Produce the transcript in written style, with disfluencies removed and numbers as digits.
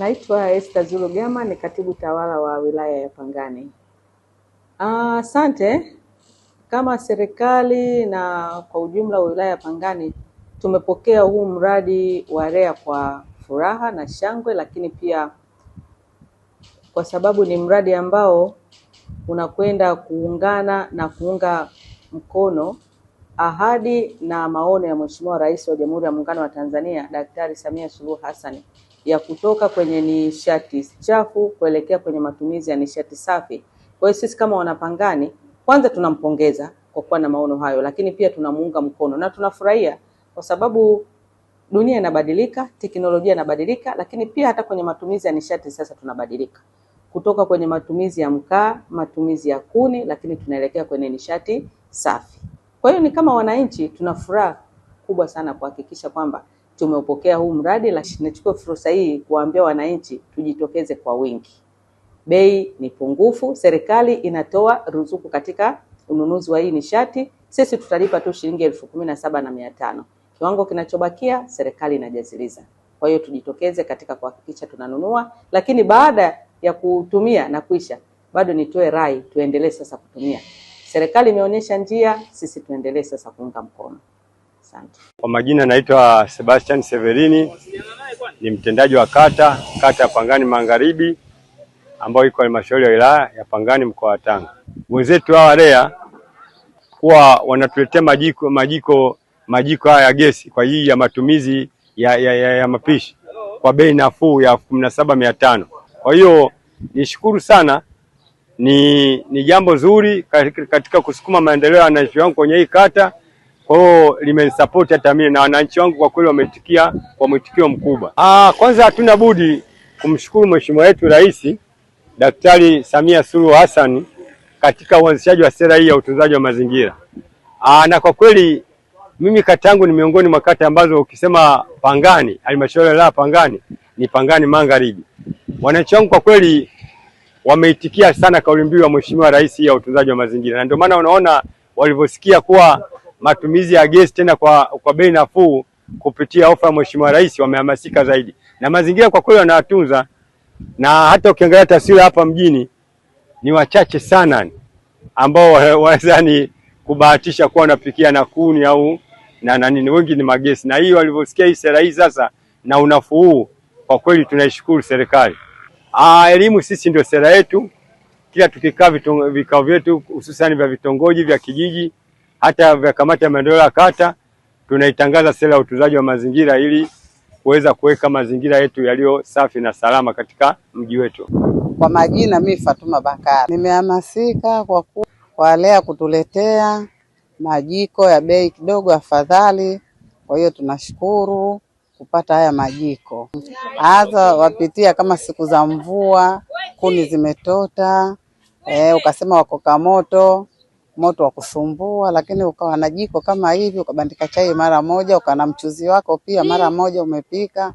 Naitwa Esther Zulugema, ni katibu tawala wa wilaya ya Pangani. Asante. Kama serikali na kwa ujumla wa wilaya ya Pangani tumepokea huu mradi wa REA kwa furaha na shangwe, lakini pia kwa sababu ni mradi ambao unakwenda kuungana na kuunga mkono ahadi na maono ya Mheshimiwa Rais wa Jamhuri ya Muungano wa Tanzania Daktari Samia Suluhu Hassan ya kutoka kwenye nishati chafu kuelekea kwenye matumizi ya nishati safi. Kwa hiyo sisi kama Wanapangani kwanza tunampongeza kwa kuwa na maono hayo, lakini pia tunamuunga mkono na tunafurahia kwa sababu dunia inabadilika, teknolojia inabadilika, lakini pia hata kwenye matumizi ya nishati sasa tunabadilika. Kutoka kwenye matumizi ya mkaa, matumizi ya kuni, lakini tunaelekea kwenye nishati safi. Kwa hiyo ni kama wananchi tuna furaha kubwa sana kuhakikisha kwamba tumeupokea huu mradi, lakini nachukua fursa hii kuambia wananchi tujitokeze kwa wingi. Bei ni pungufu, serikali inatoa ruzuku katika ununuzi wa hii nishati. Sisi tutalipa tu shilingi 17,500. Kiwango kinachobakia serikali inajaziliza. Kwa hiyo tujitokeze katika kuhakikisha tunanunua, lakini baada ya kutumia na kuisha bado nitoe rai tuendelee sasa kutumia. Serikali imeonyesha njia, sisi tuendelee sasa kuunga mkono. Asante. Kwa majina naitwa Sebastian Severini, ni mtendaji wa kata ya Pangani Magharibi ambayo iko halmashauri ya wilaya ya Pangani mkoa wa Tanga. Wenzetu hawa REA huwa wanatuletea majiko haya ya gesi kwa ajili ya matumizi ya mapishi kwa bei nafuu ya 17,500. Kwa hiyo nishukuru sana, ni jambo zuri katika kusukuma maendeleo ya wananchi wangu kwenye hii kata. Kwa hiyo limenisupport hata mimi na wananchi wangu kwa kweli wameitikia kwa mwitikio mkubwa. Kwanza hatuna budi kumshukuru Mheshimiwa wetu Rais Daktari Samia Suluhu Hassan katika uanzishaji wa sera hii ya utunzaji wa mazingira. Na kwa kweli mimi kata yangu ni miongoni mwa kata ambazo ukisema Pangani, halmashauri ya wilaya Pangani ni Pangani Magharibi. Wananchi wangu kwa kweli wameitikia sana kauli mbiu ya Mheshimiwa Rais ya utunzaji wa mazingira. Na ndio maana unaona walivyosikia kuwa matumizi ya gesi tena kwa bei nafuu kupitia ofa ya Mheshimiwa Rais wamehamasika zaidi. Na mazingira kwa kweli wanatunza, na hata ukiangalia taswira hapa mjini ni wachache sana ambao wawezani kubahatisha kuwa wanapikia na kuni au na nini, wengi ni magesi. Na hiyo walivyosikia hii sera hii sasa na unafuu, kwa kweli tunaishukuru serikali. Elimu sisi ndio sera yetu. Kila tukikaa vikao vyetu hususani vya vitongoji vya kijiji hata vya kamati ya maendeleo ya kata tunaitangaza sera ya utunzaji wa mazingira ili kuweza kuweka mazingira yetu yaliyo safi na salama katika mji wetu. Kwa majina mimi Fatuma Bakari. Nimehamasika kwa REA kutuletea majiko ya bei kidogo afadhali. Kwa hiyo tunashukuru kupata haya majiko. Hata wapitia kama siku za mvua, kuni zimetota, ukasema wakoka moto wa kusumbua, lakini ukawa na jiko kama hivi ukabandika chai mara moja, ukana mchuzi wako pia mara moja umepika.